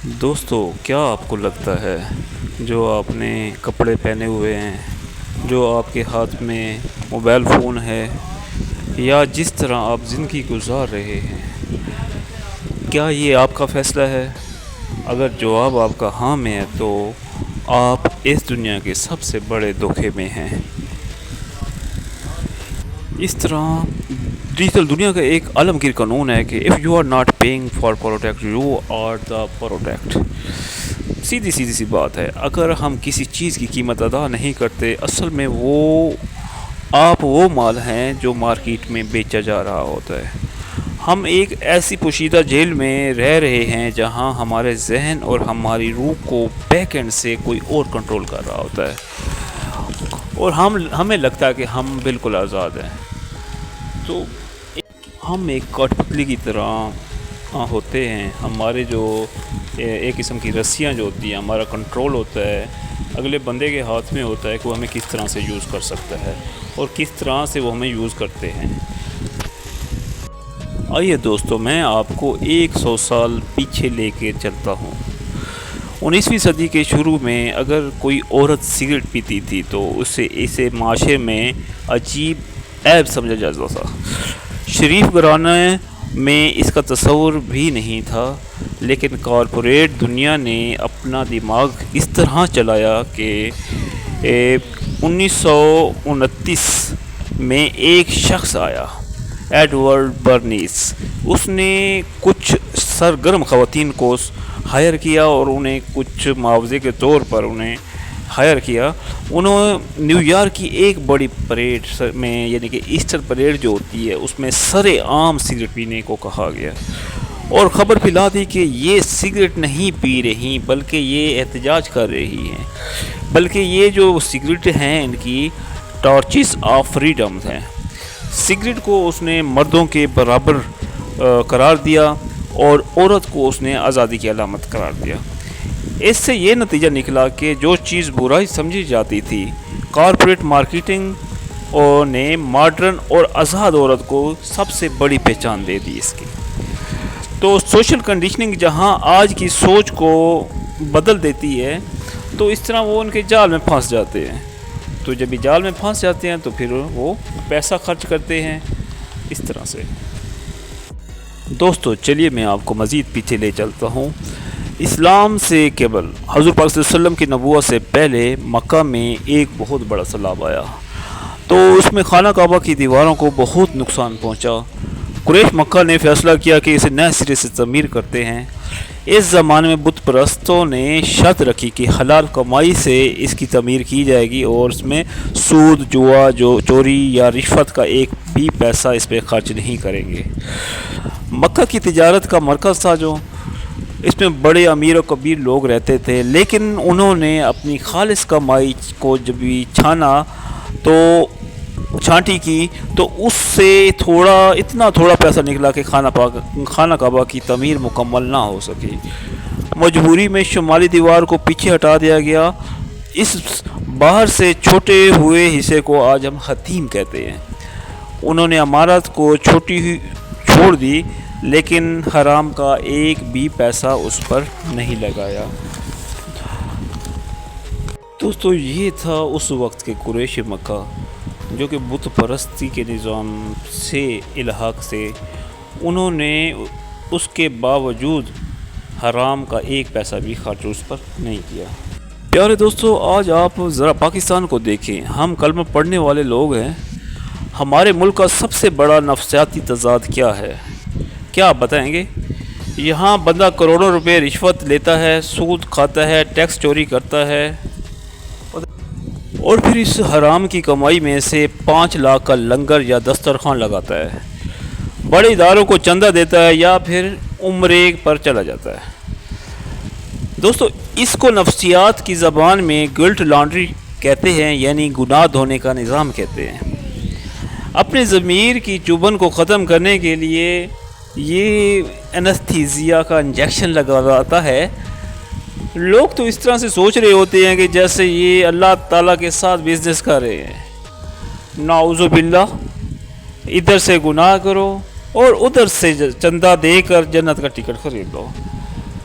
دوستو، کیا آپ کو لگتا ہے جو آپ نے کپڑے پہنے ہوئے ہیں، جو آپ کے ہاتھ میں موبائل فون ہے، یا جس طرح آپ زندگی گزار رہے ہیں، کیا یہ آپ کا فیصلہ ہے؟ اگر جواب آپ کا ہاں میں ہے تو آپ اس دنیا کے سب سے بڑے دھوکے میں ہیں۔ اس طرح ڈیجیٹل دنیا کا ایک عالمگیر قانون ہے کہ if you are not paying for product you are the product۔ سیدھی سی بات ہے، اگر ہم کسی چیز کی قیمت ادا نہیں کرتے، اصل میں آپ وہ مال ہیں جو مارکیٹ میں بیچا جا رہا ہوتا ہے۔ ہم ایک ایسی پوشیدہ جیل میں رہ رہے ہیں جہاں ہمارے ذہن اور ہماری روح کو بیک اینڈ سے کوئی اور کنٹرول کر رہا ہوتا ہے، اور ہمیں لگتا ہے کہ ہم بالکل آزاد ہیں۔ تو ہم ایک کٹ پتلی کی طرح ہوتے ہیں، ہمارے جو ایک قسم کی رسیاں جو ہوتی ہیں، ہمارا کنٹرول ہوتا ہے اگلے بندے کے ہاتھ میں ہوتا ہے کہ وہ ہمیں کس طرح سے یوز کر سکتا ہے اور کس طرح سے وہ ہمیں یوز کرتے ہیں۔ آئیے دوستو، میں آپ کو 100 سال پیچھے لے کے چلتا ہوں۔ 19ویں صدی کے شروع میں اگر کوئی عورت سگریٹ پیتی تھی تو اسے معاشرے میں عجیب عیب سمجھا جاتا تھا۔ شریف گھرانے میں اس کا تصور بھی نہیں تھا، لیکن کارپوریٹ دنیا نے اپنا دماغ اس طرح چلایا کہ 1929 میں ایک شخص آیا، ایڈورڈ برنیز۔ اس نے کچھ سرگرم خواتین کو ہائر کیا اور انہیں کچھ معاوضے کے طور پر ہائر کیا۔ انہوں نیو یارک کی ایک بڑی پریڈ میں، یعنی کہ ایسٹر پریڈ جو ہوتی ہے، اس میں سر عام سگریٹ پینے کو کہا گیا اور خبر پھیلا دی کہ یہ سگریٹ نہیں پی رہی بلکہ یہ احتجاج کر رہی ہیں، بلکہ یہ جو سگریٹ ہیں ان کی ٹارچز آف فریڈم ہیں۔ سگریٹ کو اس نے مردوں کے برابر قرار دیا اور عورت کو اس نے آزادی کی علامت قرار دیا۔ اس سے یہ نتیجہ نکلا کہ جو چیز برائی سمجھی جاتی تھی، کارپوریٹ مارکیٹنگ نے ماڈرن اور آزاد عورت کو سب سے بڑی پہچان دے دی اس کی۔ تو سوشل کنڈیشننگ جہاں آج کی سوچ کو بدل دیتی ہے، تو اس طرح وہ ان کے جال میں پھنس جاتے ہیں۔ تو جب یہ جال میں پھنس جاتے ہیں تو پھر وہ پیسہ خرچ کرتے ہیں اس طرح سے۔ دوستو، چلیے میں آپ کو مزید پیچھے لے چلتا ہوں۔ اسلام سے قبل حضور پاک صلی اللہ علیہ وسلم کی نبوت سے پہلے مکہ میں ایک بہت بڑا سیلاب آیا، تو اس میں خانہ کعبہ کی دیواروں کو بہت نقصان پہنچا۔ قریش مکہ نے فیصلہ کیا کہ اسے نئے سرے سے تعمیر کرتے ہیں۔ اس زمانے میں بت پرستوں نے شرط رکھی کہ حلال کمائی سے اس کی تعمیر کی جائے گی اور اس میں سود، جوا، چوری یا رشوت کا ایک بھی پیسہ اس پہ خرچ نہیں کریں گے۔ مکہ کی تجارت کا مرکز تھا، جو اس میں بڑے امیر و کبیر لوگ رہتے تھے، لیکن انہوں نے اپنی خالص کمائی کو جب بھی چھانٹی کی تو اس سے اتنا تھوڑا پیسہ نکلا کہ خانہ کعبہ کی تعمیر مکمل نہ ہو سکی۔ مجبوری میں شمالی دیوار کو پیچھے ہٹا دیا گیا۔ اس باہر سے چھوٹے ہوئے حصے کو آج ہم حتیم کہتے ہیں۔ انہوں نے عمارت کو چھوٹی ہی چھوڑ دی، لیکن حرام کا ایک بھی پیسہ اس پر نہیں لگایا۔ دوستو، یہ تھا اس وقت کے قریش مکہ، جو کہ بت پرستی کے نظام سے الحاق سے انہوں نے اس کے باوجود حرام کا ایک پیسہ بھی خرچ اس پر نہیں کیا۔ پیارے دوستو، آج آپ ذرا پاکستان کو دیکھیں۔ ہم کلمہ پڑھنے والے لوگ ہیں۔ ہمارے ملک کا سب سے بڑا نفسیاتی تضاد کیا ہے؟ کیا آپ بتائیں گے؟ یہاں بندہ کروڑوں روپے رشوت لیتا ہے، سود کھاتا ہے، ٹیکس چوری کرتا ہے، اور پھر اس حرام کی کمائی میں سے 5 لاکھ کا لنگر یا دسترخوان لگاتا ہے، بڑے اداروں کو چندہ دیتا ہے یا پھر عمرے پر چلا جاتا ہے۔ دوستو، اس کو نفسیات کی زبان میں گلٹ لانڈری کہتے ہیں، یعنی گناہ دھونے کا نظام کہتے ہیں۔ اپنے ضمیر کی چبھن کو ختم کرنے کے لیے یہ انستھیزیا کا انجیکشن لگاتا ہے۔ لوگ تو اس طرح سے سوچ رہے ہوتے ہیں کہ جیسے یہ اللہ تعالیٰ کے ساتھ بزنس کر رہے ہیں۔ نعوذ باللہ، ادھر سے گناہ کرو اور ادھر سے چندہ دے کر جنت کا ٹکٹ خرید لو۔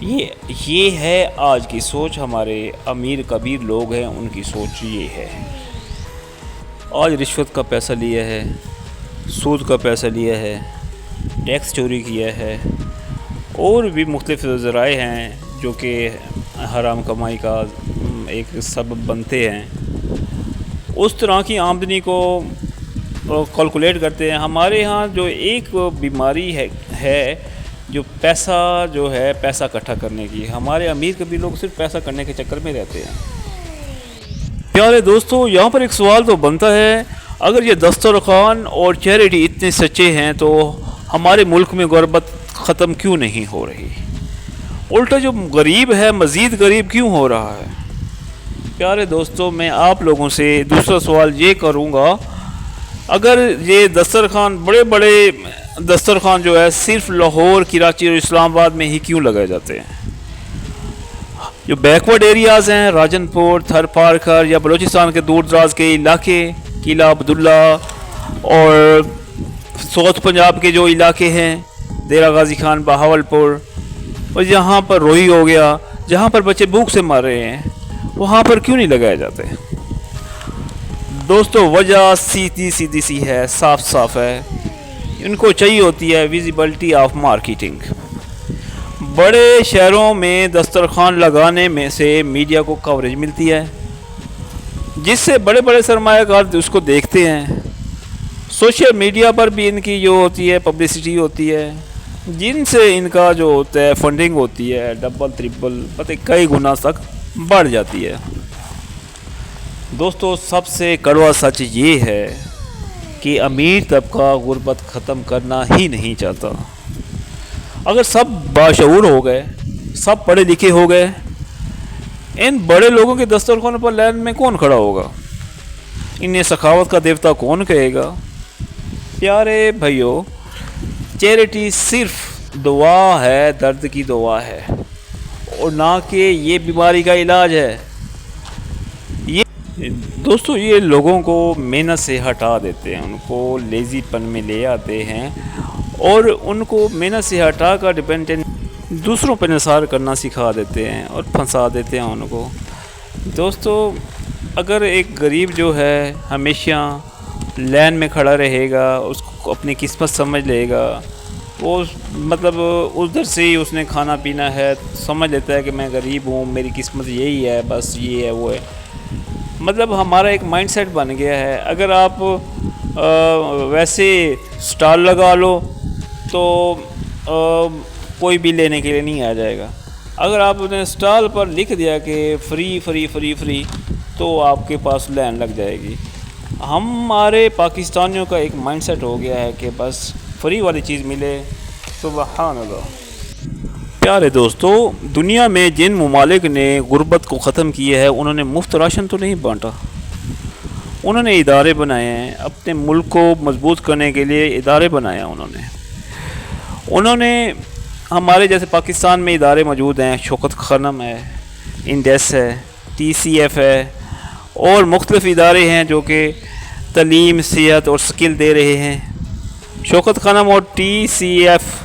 یہ ہے آج کی سوچ. ہمارے امیر کبیر لوگ ہیں ان کی سوچ یہ ہے. آج رشوت کا پیسہ لیا ہے, سود کا پیسہ لیا ہے, ٹیکس چوری کیا ہے, اور بھی مختلف ذرائع ہیں جو کہ حرام کمائی کا ایک سبب بنتے ہیں. اس طرح کی آمدنی کو کیلکولیٹ کرتے ہیں. ہمارے ہاں جو ایک بیماری ہے جو پیسہ جو ہے پیسہ اکٹھا کرنے کی. ہمارے امیر کبھی لوگ صرف پیسہ کرنے کے چکر میں رہتے ہیں. پیارے دوستو, یہاں پر ایک سوال تو بنتا ہے, اگر یہ دسترخوان اور چیریٹی اتنے سچے ہیں تو ہمارے ملک میں غربت ختم کیوں نہیں ہو رہی؟ الٹا جو غریب ہے مزید غریب کیوں ہو رہا ہے؟ پیارے دوستو, میں آپ لوگوں سے دوسرا سوال یہ کروں گا, اگر یہ دسترخوان بڑے بڑے دسترخوان جو ہے صرف لاہور, کراچی اور اسلام آباد میں ہی کیوں لگائے جاتے ہیں؟ جو بیکورڈ ایریاز ہیں, راجن پور, تھر پارکر یا بلوچستان کے دور دراز کے علاقے, قلعہ عبداللہ اور ساؤتھ پنجاب کے جو علاقے ہیں, دیرہ غازی خان, بہاول پور, اور یہاں پر روہی ہو گیا, جہاں پر بچے بھوک سے مر رہے ہیں, وہاں پر کیوں نہیں لگائے جاتے؟ دوستو, وجہ سیدھی سی ہے, صاف صاف ہے. ان کو چاہیے ہوتی ہے ویزیبلٹی آف مارکیٹنگ. بڑے شہروں میں دسترخوان لگانے میں سے میڈیا کو کوریج ملتی ہے, جس سے بڑے بڑے سرمایہ کار اس کو دیکھتے ہیں. سوشل میڈیا پر بھی ان کی جو ہوتی ہے پبلسٹی ہوتی ہے, جن سے ان کا جو ہوتا ہے فنڈنگ ہوتی ہے ڈبل ٹرپل پتہ کئی گنا تک بڑھ جاتی ہے. دوستو, سب سے کڑوا سچ یہ ہے کہ امیر طبقہ غربت ختم کرنا ہی نہیں چاہتا. اگر سب باشعور ہو گئے, سب پڑھے لکھے ہو گئے, ان بڑے لوگوں کے دسترخوان پر لائن میں کون کھڑا ہوگا؟ انہیں سخاوت کا دیوتا کون کہے گا؟ پیارے بھائیو, چیریٹی صرف دعا ہے, درد کی دعا ہے, اور نہ کہ یہ بیماری کا علاج ہے. دوستو, یہ لوگوں کو محنت سے ہٹا دیتے ہیں, ان کو لیزی پن میں لے آتے ہیں, اور ان کو محنت سے ہٹا کر ڈپینڈنٹ دوسروں پر انحصار کرنا سکھا دیتے ہیں اور پھنسا دیتے ہیں ان کو. دوستو, اگر ایک غریب جو ہے ہمیشہ لائن میں کھڑا رہے گا, اس کو اپنی قسمت سمجھ لے گا, وہ مطلب ادھر سے ہی اس نے کھانا پینا ہے, سمجھ لیتا ہے کہ میں غریب ہوں, میری قسمت یہی ہے, بس یہ ہے وہ ہے. مطلب ہمارا ایک مائنڈ سیٹ بن گیا ہے. اگر آپ ویسے سٹال لگا لو تو کوئی بھی لینے کے لیے نہیں آ جائے گا. اگر آپ نے سٹال پر لکھ دیا کہ فری فری فری فری, تو آپ کے پاس لائن لگ جائے گی. ہمارے پاکستانیوں کا ایک مائنڈ سیٹ ہو گیا ہے کہ بس فری والی چیز ملے. سبحان اللہ. پیارے دوستو, دنیا میں جن ممالک نے غربت کو ختم کیا ہے, انہوں نے مفت راشن تو نہیں بانٹا. انہوں نے ادارے بنائے ہیں, اپنے ملک کو مضبوط کرنے کے لیے ادارے بنائے ہیں. انہوں نے ہمارے جیسے پاکستان میں ادارے موجود ہیں, شوکت خانم ہے, انڈیس ہے, ٹی سی ایف ہے, اور مختلف ادارے ہیں جو کہ تعلیم, صحت اور سکل دے رہے ہیں. شوکت خانم اور ٹی سی ایف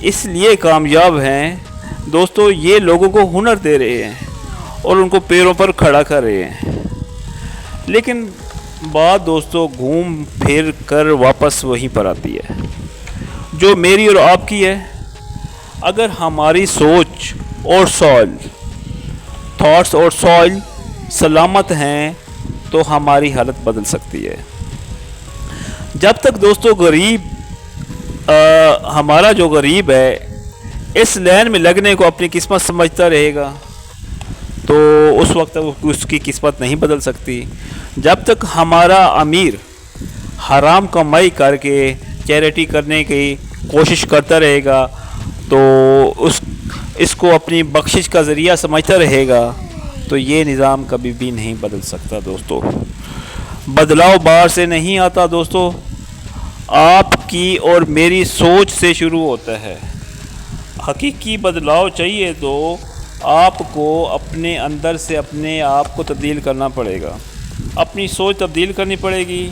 اس لیے کامیاب ہیں دوستو, یہ لوگوں کو ہنر دے رہے ہیں اور ان کو پیروں پر کھڑا کر رہے ہیں. لیکن بات دوستو گھوم پھر کر واپس وہیں پر آتی ہے جو میری اور آپ کی ہے. اگر ہماری سوچ اور تھاٹس اور سوئل سلامت ہیں تو ہماری حالت بدل سکتی ہے. جب تک دوستو غریب ہمارا جو غریب ہے اس لائن میں لگنے کو اپنی قسمت سمجھتا رہے گا تو اس وقت اس کی قسمت نہیں بدل سکتی. جب تک ہمارا امیر حرام کمائی کر کے چیریٹی کرنے کی کوشش کرتا رہے گا تو اس کو اپنی بخشش کا ذریعہ سمجھتا رہے گا تو یہ نظام کبھی بھی نہیں بدل سکتا. دوستو, بدلاؤ باہر سے نہیں آتا دوستو, آپ کی اور میری سوچ سے شروع ہوتا ہے. حقیقی بدلاؤ چاہیے تو آپ کو اپنے اندر سے اپنے آپ کو تبدیل کرنا پڑے گا, اپنی سوچ تبدیل کرنی پڑے گی,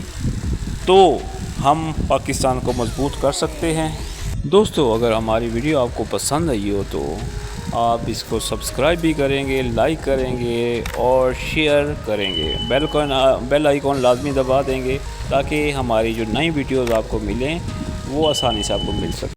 تو ہم پاکستان کو مضبوط کر سکتے ہیں. دوستو, اگر ہماری ویڈیو آپ کو پسند آئی ہو تو آپ اس کو سبسکرائب بھی کریں گے، لائک کریں گے اور شیئر کریں گے، بیل آئیکن لازمی دبا دیں گے تاکہ ہماری جو نئی ویڈیوز آپ کو ملیں وہ آسانی سے آپ کو مل سکے۔